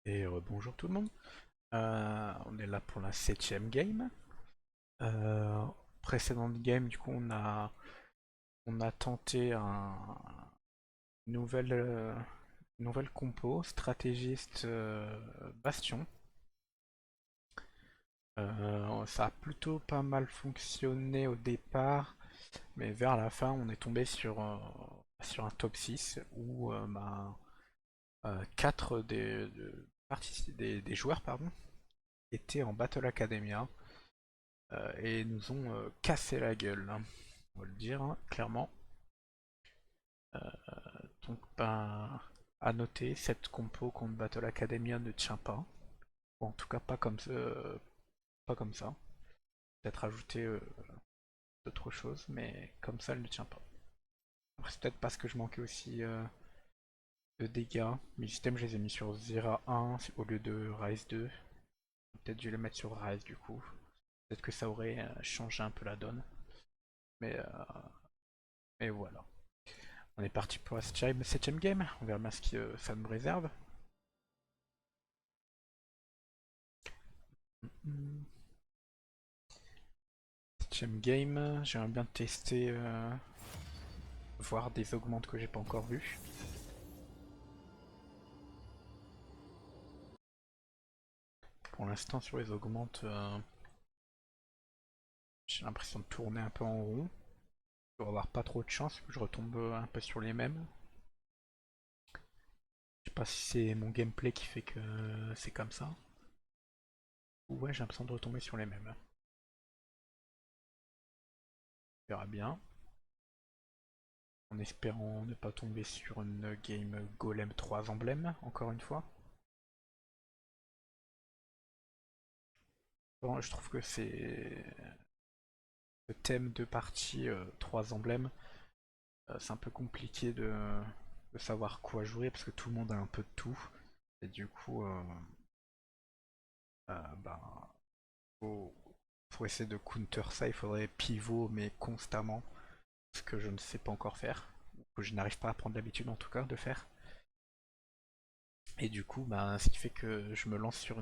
Et bonjour tout le monde. On est là pour la septième game. Euh, Précédente game, du coup, on a tenté nouvelle, euh, nouvelle compo, stratégiste Bastion. Ça a plutôt pas mal fonctionné au départ, mais vers la fin, on est tombé sur un top 6 où 4 des joueurs pardon, étaient en Battle Academia. Et nous ont cassé la gueule, hein, on va le dire hein, clairement. Donc ben, à noter, cette compo contre Battle Academia ne tient pas. Ou en tout cas pas comme ça. Peut-être ajouter d'autres choses, mais comme ça elle ne tient pas. Après c'est peut-être parce que je manquais aussi de dégâts. Mes systèmes je les ai mis sur Zera 1 au lieu de Rise 2. Peut-être dû les mettre sur Rise du coup. Peut-être que ça aurait changé un peu la donne. Mais, euh, mais voilà. On est parti pour la septième game, on verra bien ce que ça me réserve. Septième game, j'aimerais bien tester, voir des augmentes que j'ai pas encore vues. Pour l'instant sur les augmentes, j'ai l'impression de tourner un peu en rond. Je dois avoir pas trop de chance, que je retombe un peu sur les mêmes. Je sais pas si c'est mon gameplay qui fait que c'est comme ça. Ou ouais, j'ai l'impression de retomber sur les mêmes. On verra bien. En espérant ne pas tomber sur une game Golem 3 emblèmes, encore une fois. Bon, je trouve que c'est le thème de partie 3 emblèmes. C'est un peu compliqué de savoir quoi jouer parce que tout le monde a un peu de tout. Et du coup, bah, faut, faut essayer de counter ça. Il faudrait pivot, mais constamment. Ce que je ne sais pas encore faire. Ou que je n'arrive pas à prendre l'habitude en tout cas de faire. Et du coup, bah, ce qui fait que je me lance sur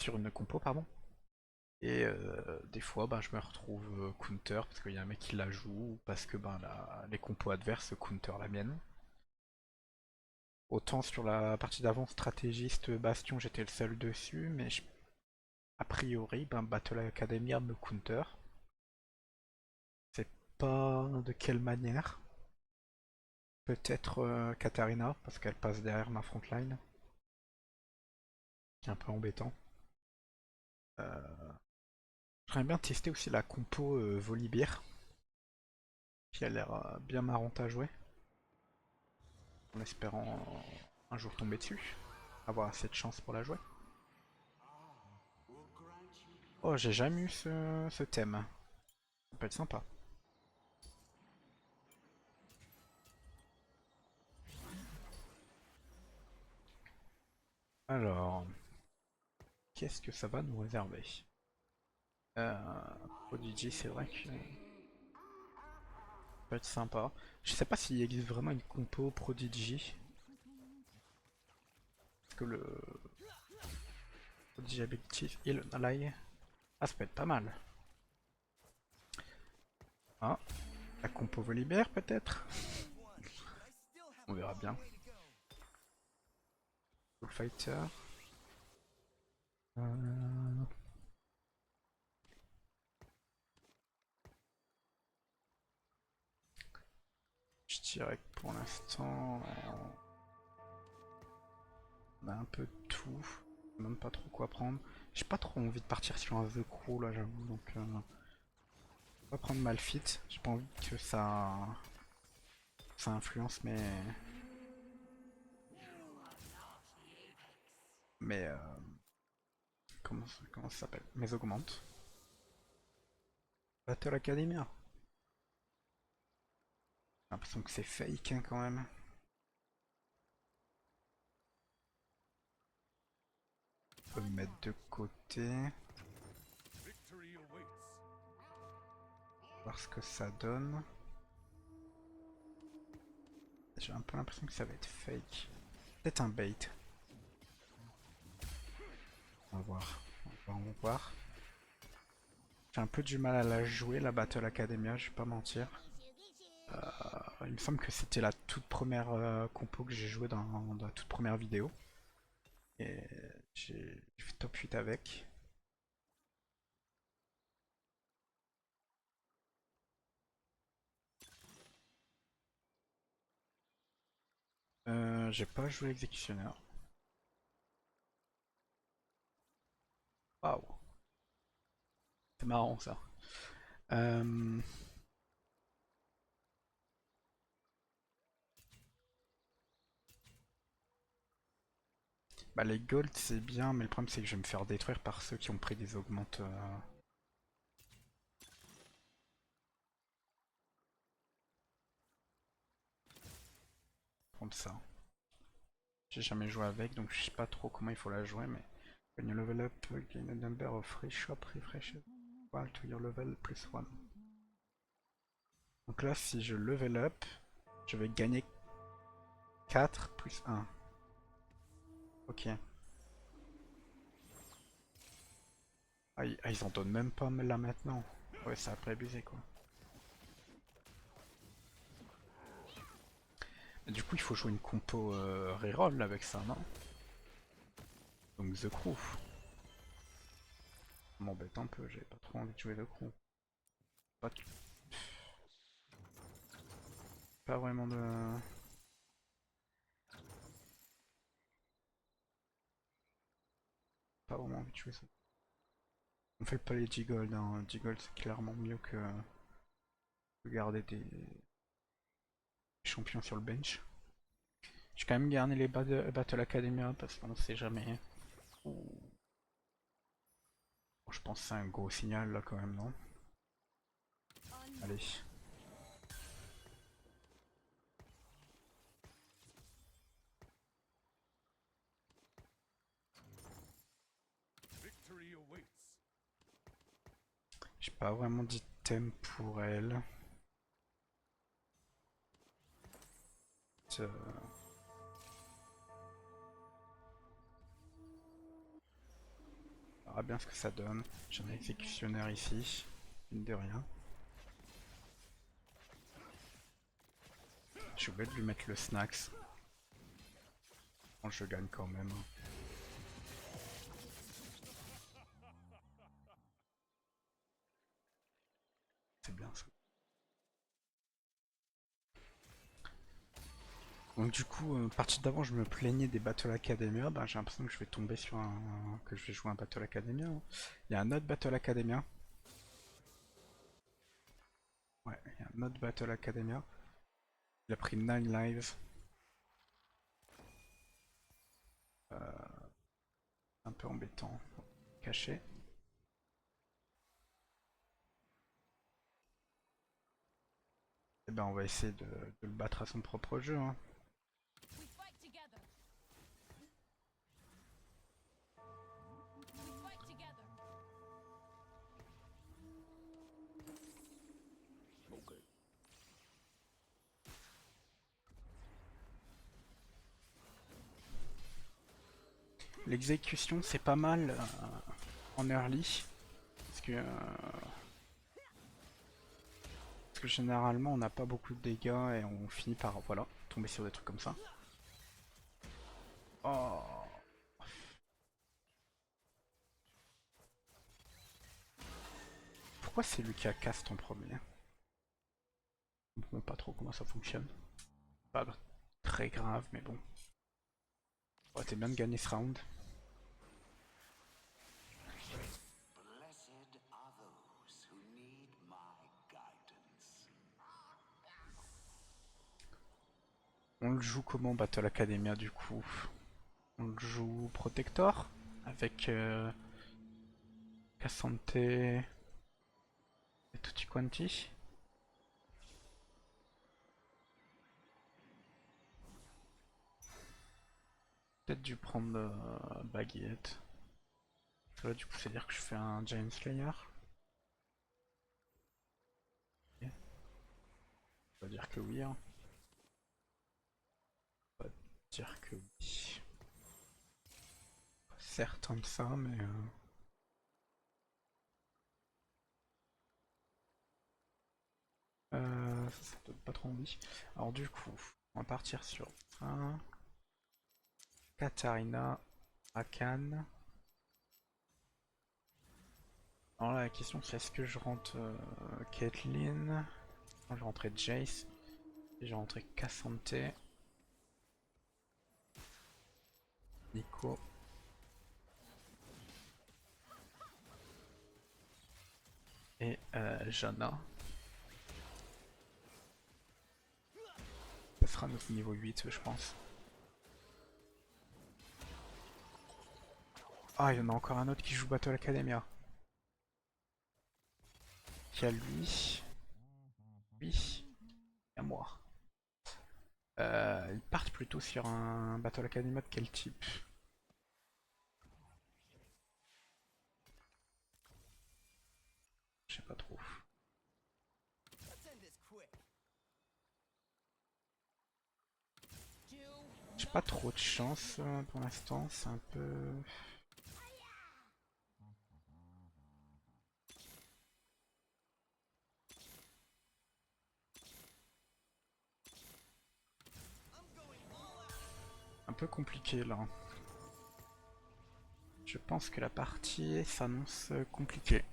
sur une compo, pardon. Et des fois, bah, je me retrouve counter parce qu'il y a un mec qui la joue, ou parce que ben, les compos adverses counter la mienne. Autant sur la partie d'avant, stratégiste Bastion, j'étais le seul dessus, mais a priori, ben, Battle Academia me counter. C'est pas de quelle manière. Peut-être Katarina, parce qu'elle passe derrière ma frontline. C'est un peu embêtant. Euh, J'aimerais bien tester aussi la compo Volibear, qui a l'air bien marrante à jouer, en espérant un jour tomber dessus, avoir assez de chance pour la jouer. Oh, j'ai jamais eu ce thème. Ça peut être sympa. Alors, qu'est-ce que ça va nous réserver? euh, Prodigy, c'est vrai que ça peut être sympa. Je sais pas s'il existe vraiment une compo Prodigy. Parce que le Prodigy Ability Heal Ally. Ah, ça peut être pas mal. Ah, la compo Volibear peut-être. On verra bien. Bullfighter. Euh, Je dirais que pour l'instant, on a un peu de tout. Je sais même pas trop quoi prendre. J'ai pas trop envie de partir sur un The Crew là, j'avoue. Donc, on va prendre Malphite. J'ai pas envie que ça influence mes comment ça s'appelle? Mes augmentes. Battle Academia. J'ai l'impression que c'est fake hein, quand même. On peut le mettre de côté. Voir ce que ça donne. J'ai un peu l'impression que ça va être fake. Peut-être un bait. On va voir. On va voir. J'ai un peu du mal à la jouer, la Battle Academia, je vais pas mentir. Il me semble que c'était la toute première compo que j'ai joué dans la toute première vidéo. Et j'ai fait top 8 avec. J'ai pas joué exécutionnaire. Waouh, c'est marrant ça. Euh, Bah les golds c'est bien, mais le problème c'est que je vais me faire détruire par ceux qui ont pris des augmentes comme ça. J'ai jamais joué avec, donc je sais pas trop comment il faut la jouer, mais when you level up, gain a number of free shop refreshes equal to your level plus 1. Donc là, si je level up, je vais gagner 4 plus 1. Ok. Ils en donnent même pas là maintenant. Ouais, ça a pas abusé quoi. Et du coup, il faut jouer une compo reroll avec ça, non? Donc The Crew. Ça m'embête un peu, j'avais pas trop envie de jouer The Crew. Pas, pas vraiment de... Pas vraiment envie de jouer ça. On fait pas les G-Gold, hein. G-Gold c'est clairement mieux que garder des champions sur le bench. J'ai quand même gardé les Battle Academia parce qu'on sait jamais. Bon, je pense que c'est un gros signal là quand même, non? Allez. J'ai pas vraiment d'item pour elle. Euh, On verra bien ce que ça donne. J'ai un exécutionnaire ici, mine de rien. J'ai oublié de lui mettre le snacks. Bon, je gagne quand même. C'est bien ça. Donc du coup, partie d'avant, je me plaignais des Battle Academia. Ben, j'ai l'impression que je vais tomber sur un... que je vais jouer un Battle Academia, hein. Il y a un autre Battle Academia. Ouais, il y a un autre Battle Academia. Il a pris 9 lives. Un peu embêtant. Caché. Et ben on va essayer de le battre à son propre jeu, hein. L'exécution c'est pas mal en early. Parce que généralement on n'a pas beaucoup de dégâts et on finit par voilà, tomber sur des trucs comme ça. Oh. Pourquoi c'est lui qui a cast en premier? Je comprends pas trop comment ça fonctionne. Pas très grave mais bon. Oh, t'es bien de gagner ce round. On le joue comment Battle Academia du coup? On le joue Protector avec Cassante et Tutti Quanti. Peut-être dû prendre Baguette. Ça va du coup c'est dire que je fais un Giant Slayer. Ok. Ça veut dire que oui, hein. Ça veut dire que oui. certain de ça, mais ça donne pas trop envie. Alors du coup, on va partir sur un Katarina, Rakan. Alors là, la question c'est est-ce que je rentre Caitlyn? Je vais rentrer Jace. Et je vais rentrer Cassante. Nico. Et Jana. Ça sera notre niveau 8 je pense. Ah, il y en a encore un autre qui joue Battle Academia. Il y a lui. Lui. Et moi. Ils partent plutôt sur un Battle Academia de quel type? Je sais pas trop. J'ai pas trop de chance pour l'instant, c'est un peu... un peu compliqué là. Je pense que la partie s'annonce compliquée.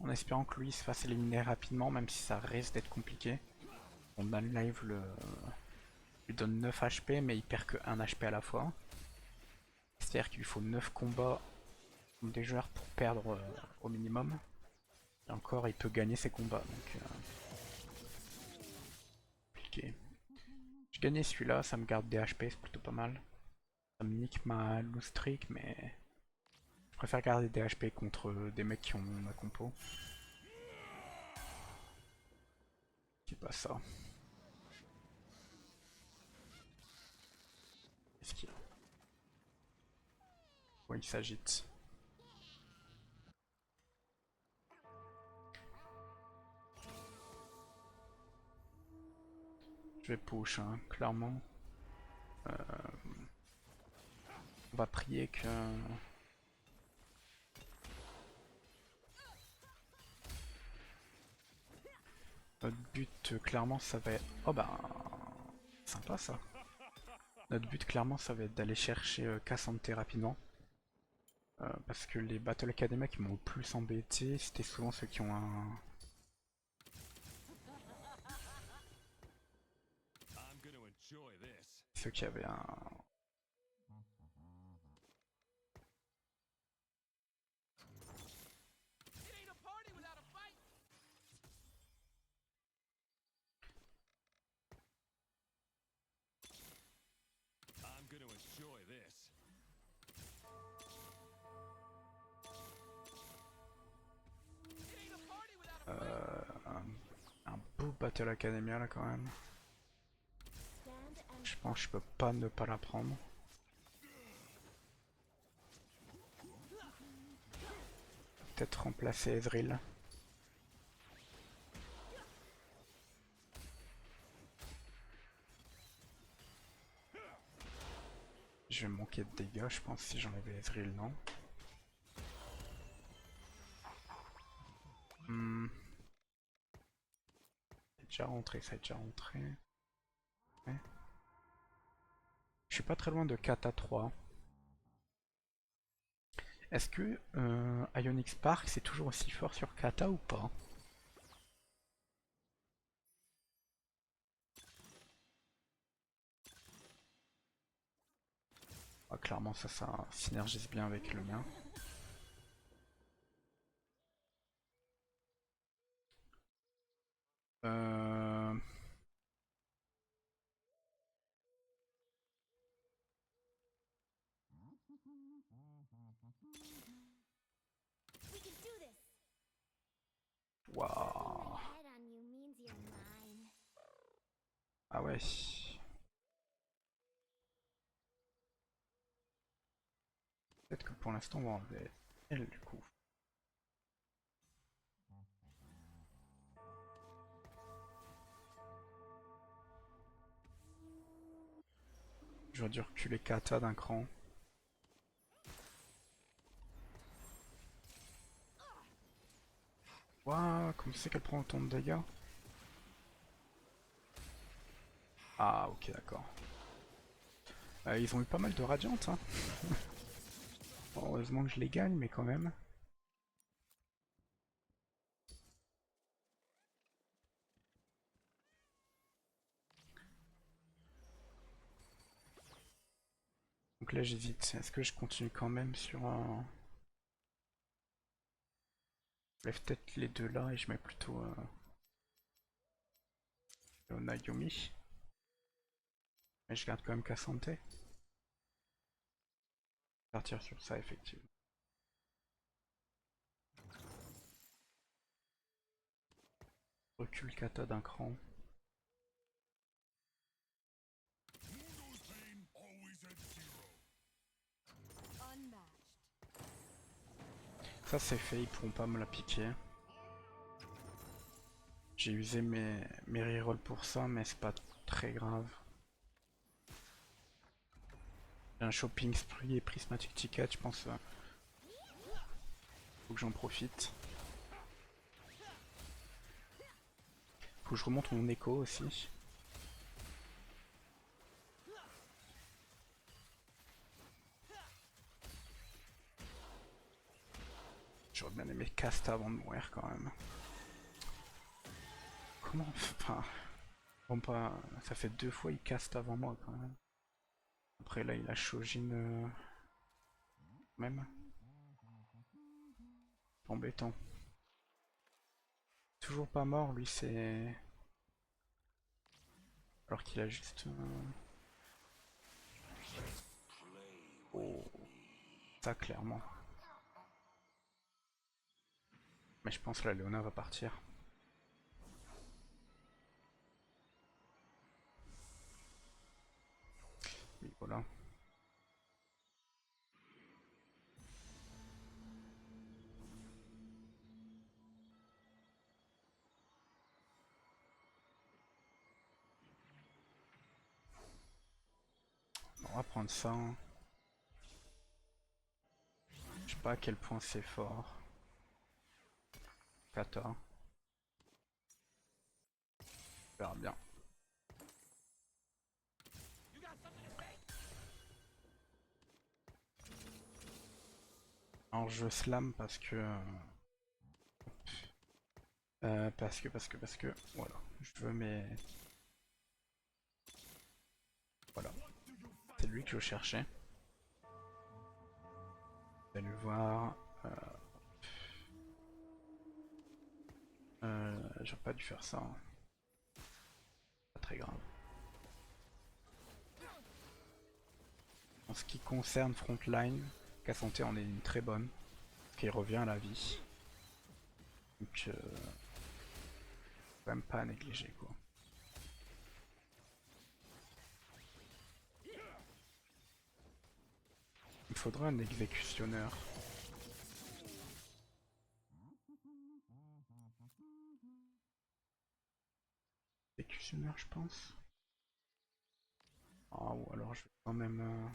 En espérant que lui se fasse éliminer rapidement, même si ça risque d'être compliqué. On a le live lui donne 9 HP, mais il perd que 1 HP à la fois. C'est-à-dire qu'il lui faut 9 combats contre des joueurs pour perdre au minimum. Et encore, il peut gagner ses combats, donc compliqué. Je gagnais celui-là, ça me garde des HP, c'est plutôt pas mal. Ça me nique ma loose streak, mais je préfère garder des HP contre des mecs qui ont ma compo. C'est pas ça. Qu'est-ce qu'il y a? Ouais, il s'agite. Je vais push, hein, clairement. On va prier que... Notre but, clairement, ça va être... Oh bah... Sympa ça. Notre but, clairement, ça va être d'aller chercher Cassante rapidement. Parce que les Battle Academia qui m'ont le plus embêté, c'était souvent ceux qui ont un... Ceux qui avaient un... un beau Battle Academia là quand même. Je pense que je peux pas ne pas la prendre. Peut-être remplacer Ezreal. Je vais manquer de dégâts je pense si j'enlève Ezreal, non. C'est déjà rentré, ça a déjà rentré. Ouais. Je suis pas très loin de Kata 3. Est-ce que Ionic Spark c'est toujours aussi fort sur Kata ou pas? Ah, clairement ça synergise bien avec le mien. Euh... Waouh. Ah ouais. Peut-être que pour l'instant on va enlever elle du coup. J'aurais dû reculer Kata d'un cran. comment c'est qu'elle prend autant de dégâts? Ah ok d'accord. Ils ont eu pas mal de radiantes hein. Bon, heureusement que je les gagne mais quand même. Donc là j'hésite, est-ce que je continue quand même sur un... Je lève peut-être les deux là et je mets plutôt Nayomi. Mais je garde quand même Cassante. Partir sur ça effectivement. Recule Kata d'un cran. Ça c'est fait, ils pourront pas me la piquer. J'ai usé mes rerolls pour ça, mais c'est pas très grave. J'ai un shopping spree et prismatic ticket, je pense. Faut que j'en profite. Faut que je remonte mon écho aussi. J'aurais bien aimé cast avant de mourir quand même. Comment? Enfin. Bon, pas. Ça fait 2 fois il cast avant moi quand même. Après là il a Shojin même. Embêtant. Toujours pas mort lui c'est. Alors qu'il a juste. Oh. Ça clairement. Mais je pense que la Léona va partir. Oui voilà. On va prendre ça. Hein. Je sais pas à quel point c'est fort. Kata. On verra bien. Alors je slam parce que... parce que... Voilà. Je veux mes... Voilà. C'est lui que je cherchais. Vous allez le voir. J'aurais pas dû faire ça. Hein. Pas très grave. En ce qui concerne Frontline, Cassante en est une très bonne. Parce qu'il revient à la vie. Donc... quand même pas à négliger quoi. Il me faudra un exécutionneur. Exécutionneur je pense. Ah ou alors je vais quand même...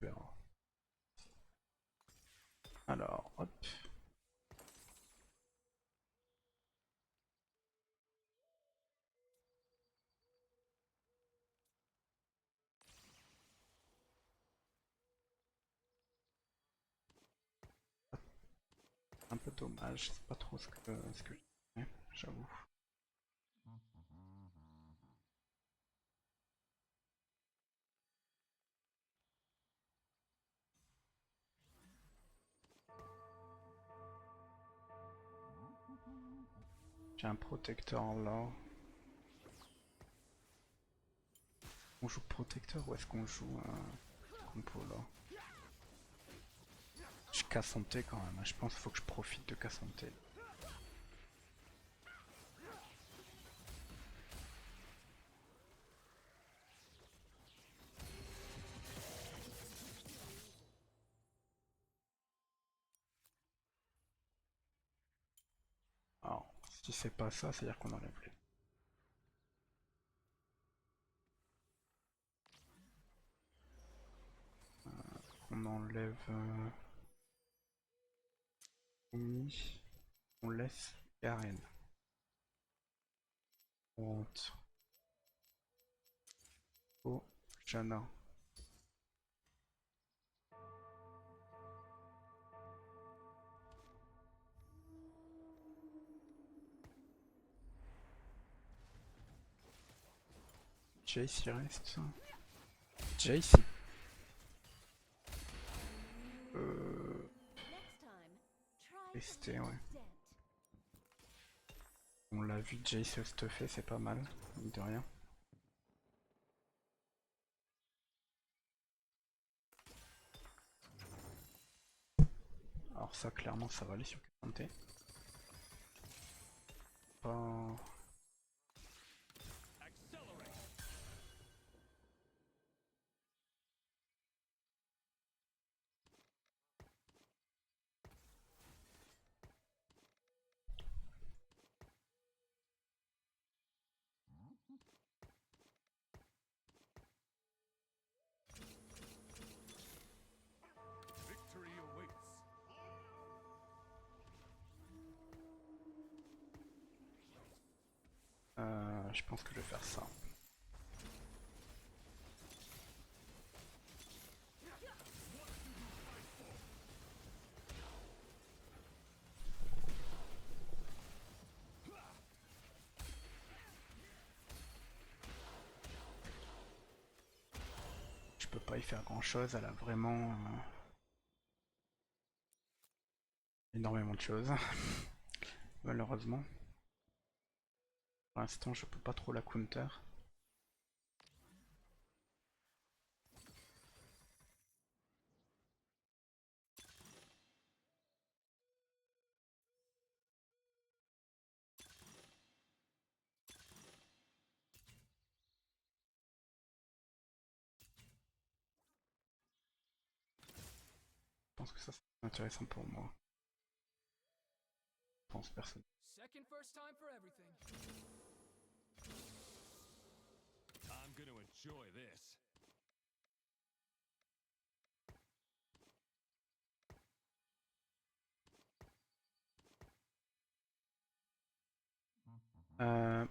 verra. Alors, hop. Un peu dommage, c'est pas trop ce que je fais, j'avoue. J'ai un protecteur là. On joue protecteur ou est-ce qu'on joue un compo là? Je casse santé quand même, hein. Je pense qu'il faut que je profite de Cassante. Alors, si c'est pas ça, c'est-à-dire qu'on enlève les... On enlève... On laisse Garen. On rentre. Oh, Jana. Jace il reste. Jace il peut rester, ouais. On l'a vu, Jace se stuffer, c'est pas mal, mine de rien. Alors ça, clairement, ça va aller sur Kante. Pas... je pense que je vais faire ça. Je peux pas y faire grand chose, elle a vraiment énormément de choses. Malheureusement. Pour l'instant, je peux pas trop la counter. Je pense que ça serait intéressant pour moi. Je pense personne. I'm gonna enjoy this. Euh...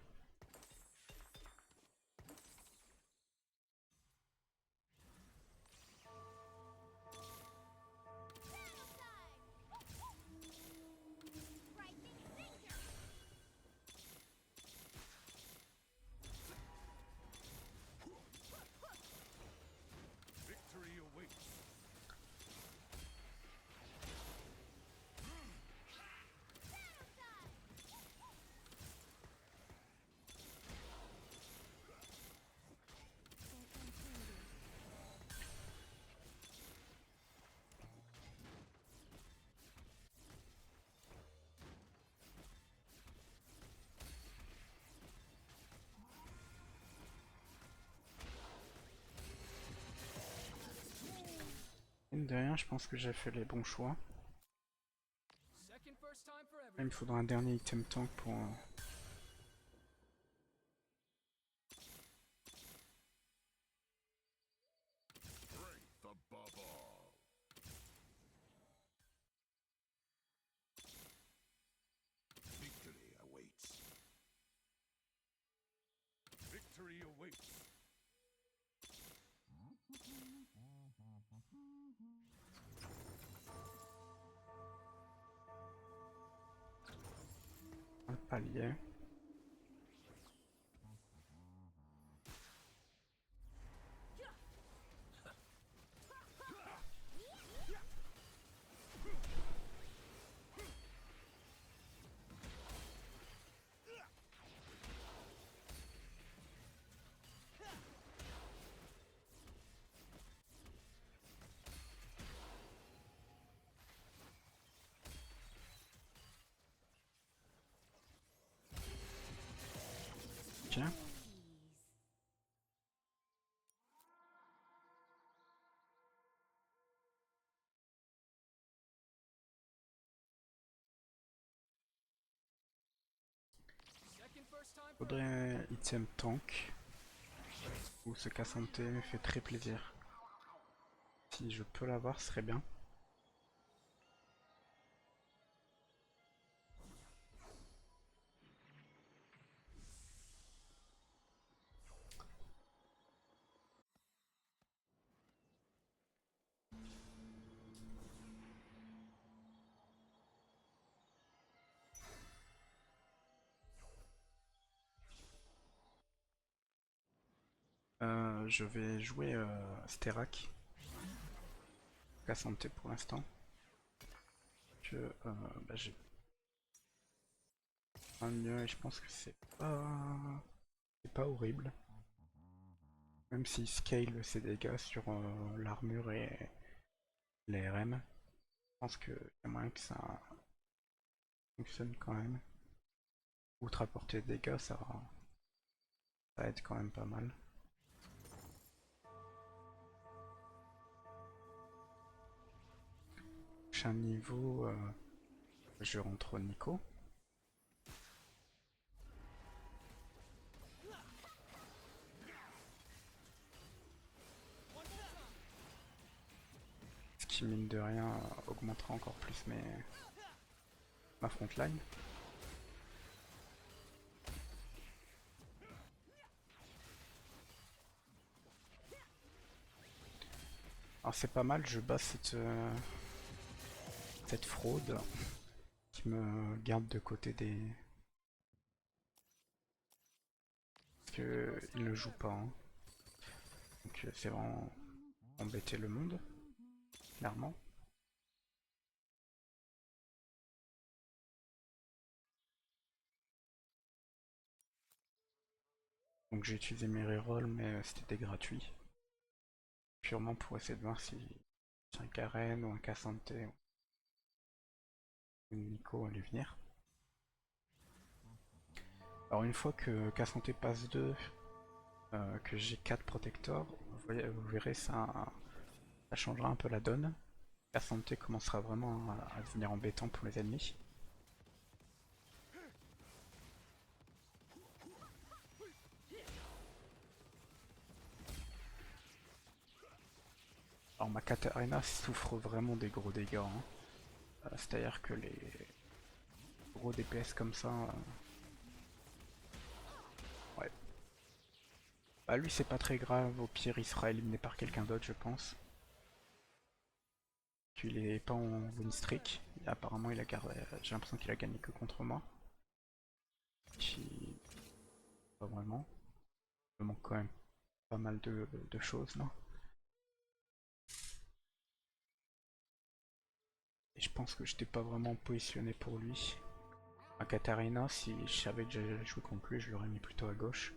Victory awaits. Mine de rien, je pense que j'ai fait les bons choix. Il me faudra un dernier item tank pour... Strength above all. Victory awaits. Victory awaits. un palier. Tiens. Faudrait item tank. Ou ce Cassante me fait très plaisir. Si je peux l'avoir, ce serait bien. Je vais jouer Sterak, Cassante pour l'instant. Que j'ai un mieux et je pense que c'est pas horrible. Même s'il scale ses dégâts sur l'armure et les RM, je pense qu'il y a moyen que ça fonctionne quand même. Outre apporter des dégâts, ça aide quand même pas mal. Prochain niveau, je rentre au Nico. Ce qui mine de rien augmentera encore plus ma frontline. Alors c'est pas mal, je bats cette fraude qui me garde de côté des... Parce qu'il ne joue pas. Hein. Donc c'est vraiment embêter le monde, clairement. Donc j'ai utilisé mes rerolls mais c'était des gratuits. Purement pour essayer de voir si un Karen ou un Cassante ou une Nico allait venir. Alors une fois que Cassante passe 2, que j'ai 4 protectors, vous verrez ça changera un peu la donne. Cassante commencera vraiment à devenir embêtant pour les ennemis. Alors ma Katarina souffre vraiment des gros dégâts. Hein. C'est-à-dire que les gros DPS comme ça... ouais. Bah lui c'est pas très grave, au pire il sera éliminé par quelqu'un d'autre je pense. Qu'il est pas en win streak. Apparemment j'ai l'impression qu'il a gagné que contre moi. Qui... pas vraiment. Il me manque quand même pas mal de choses là. Et je pense que j'étais pas vraiment positionné pour lui. À Katarina, si je savais que j'allais jouer contre lui, je l'aurais mis plutôt à gauche.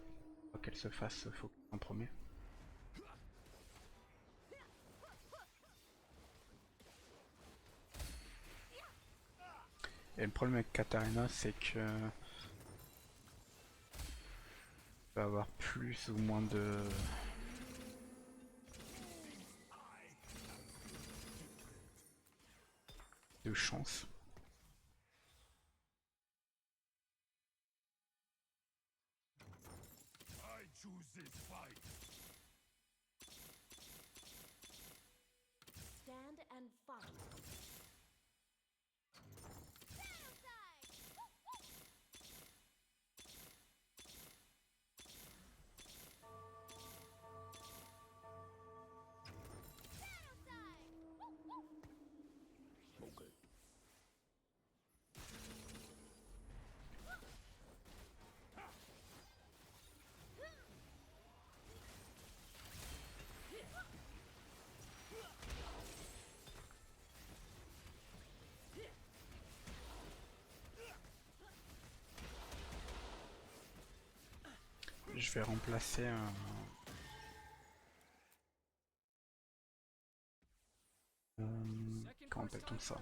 Pas qu'elle se fasse focus en premier. Et le problème avec Katarina, c'est que va avoir plus ou moins de chance. I choose this fight. Stand and fight. Okay. Je vais remplacer un... comment appelle-t-on ça?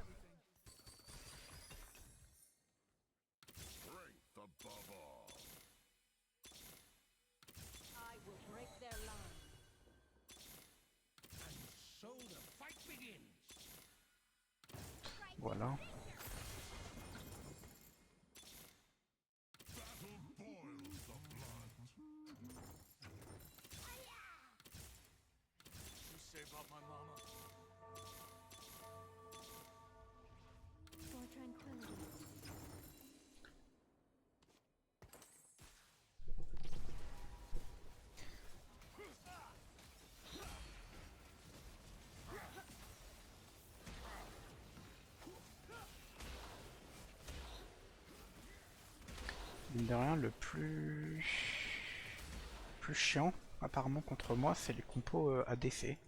Strength above all. I will break their line. And so the fight begins. Voilà. Battle boils the blood. You save up my mama. For tranquility. Mine de rien, le plus chiant, apparemment contre moi, c'est les compos ADC.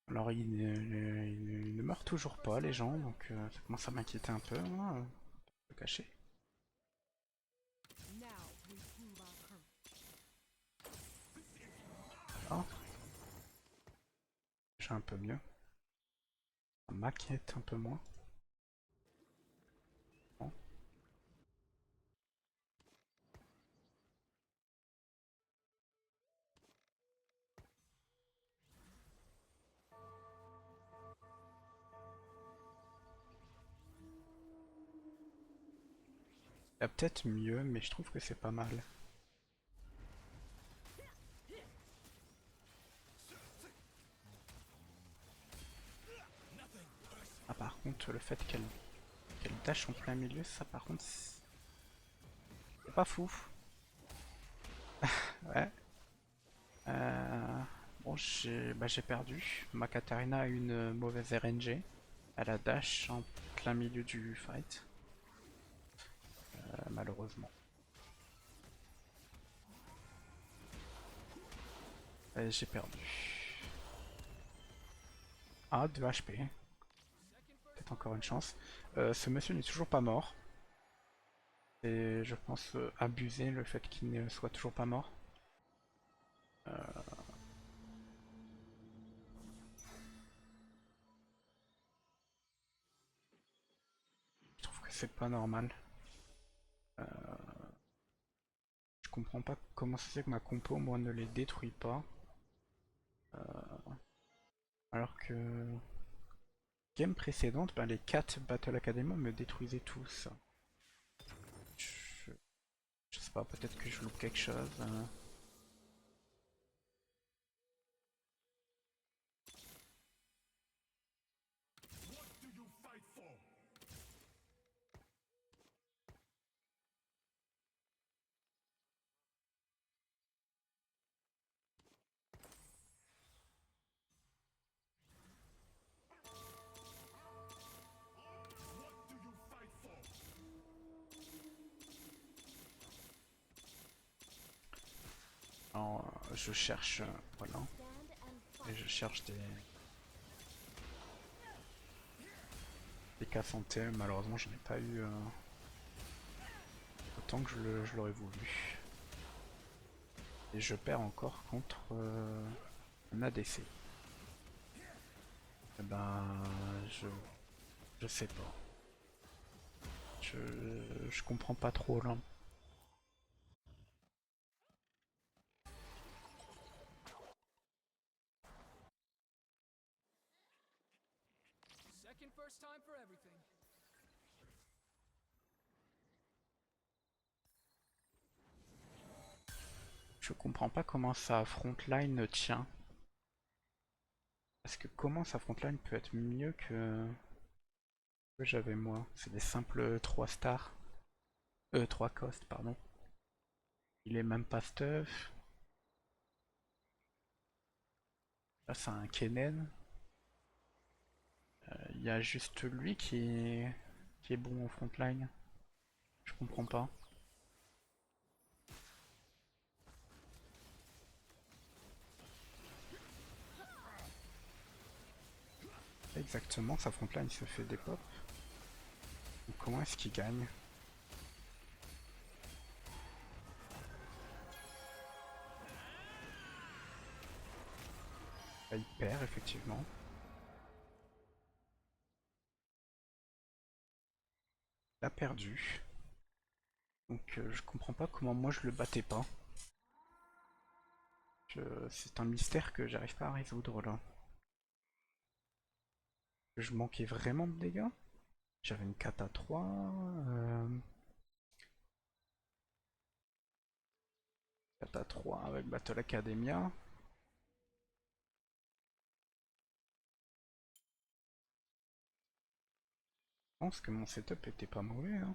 Alors ils ne meurent toujours pas les gens, donc ça commence à m'inquiéter un peu, hein, le cacher. Ah, j'ai un peu mieux. Ça m'inquiète un peu moins. Bon. Il y a peut-être mieux, mais je trouve que c'est pas mal. Ah par contre, le fait qu'elle dash en plein milieu, ça par contre, c'est pas fou. Ouais. Bon, j'ai perdu. Ma Katarina a une mauvaise RNG. Elle a dash en plein milieu du fight. Malheureusement. Et j'ai perdu. Ah, 2 HP. Peut-être encore une chance. Ce monsieur n'est toujours pas mort. Et je pense abuser le fait qu'il ne soit toujours pas mort. Je trouve que c'est pas normal. Je comprends pas comment ça se fait que ma compo, moi, ne les détruit pas. Alors que game précédente, ben, les 4 Battle Academy me détruisaient tous. Je, je sais pas, peut-être que je loupe quelque chose. What do you fight for? What do you fight for? Alors, je cherche, voilà, Stand and et fight. je cherche des cas santé. Malheureusement, j'en ai pas eu autant que je l'aurais voulu. Et je perds encore contre un ADC. Eh ben, je sais pas. Je, je comprends pas trop là. Second first time for everything. Je comprends pas comment sa frontline tient. Parce que comment sa frontline peut être mieux que j'avais moi? C'est des simples 3 stars. 3 costs, pardon. Il est même pas stuff. Là, c'est un Kennen. Il y a juste lui qui est bon en frontline. Je comprends pas. Exactement, sa frontline se fait des pop. Donc comment est-ce qu'il gagne? Bah, il perd effectivement. Il a perdu. Donc je comprends pas comment moi je le battais pas. C'est un mystère que j'arrive pas à résoudre là. Je manquais vraiment de dégâts. J'avais une kata 3. 3 avec Battle Academia. Je pense que mon setup était pas mauvais. Hein.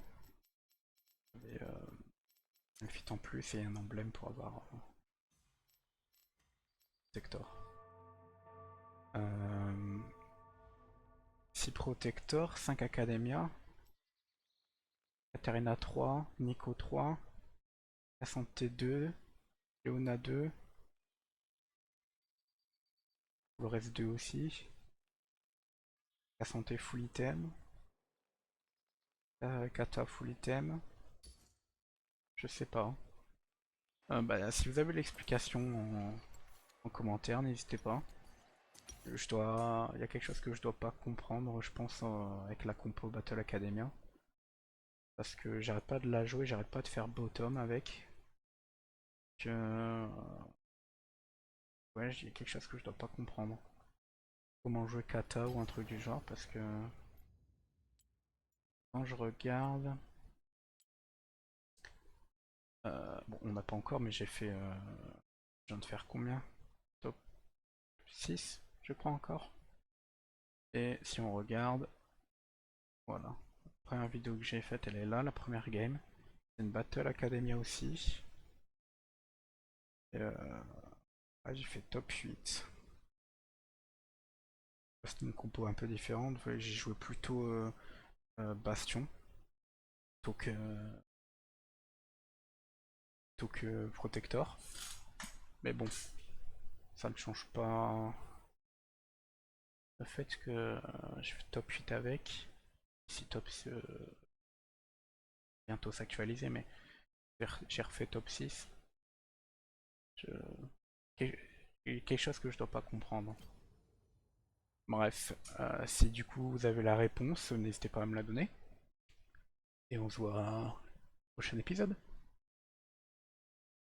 J'avais un fit en plus et un emblème pour avoir Protector. 6 Protector, 5 Academia. Katarina 3, Nico 3. Cassante 2, Léona 2, le reste 2 aussi. Cassante full item. Kata full item. Je sais pas. Bah, si vous avez l'explication en commentaire, n'hésitez pas. Il y a quelque chose que je dois pas comprendre, je pense, avec la compo Battle Academia. Parce que j'arrête pas de la jouer, j'arrête pas de faire bottom avec. Ouais, j'ai quelque chose que je dois pas comprendre. Comment jouer kata ou un truc du genre, parce que quand je regarde... bon, on n'a pas encore, mais j'ai fait... je viens de faire combien? Top 6, je crois encore. Et si on regarde... Voilà. La première vidéo que j'ai faite, elle est là, la première game. C'est une Battle Academia aussi. Et j'ai fait top 8. C'est une compo un peu différente. J'ai joué plutôt Bastion plutôt que Protector. Mais bon, ça ne change pas le fait que j'ai fait top 8 avec. Si top bientôt s'actualiser, mais j'ai refait top 6. Je... Quelque chose que je dois pas comprendre. Bref, si du coup vous avez la réponse, n'hésitez pas à me la donner. Et on se voit au prochain épisode.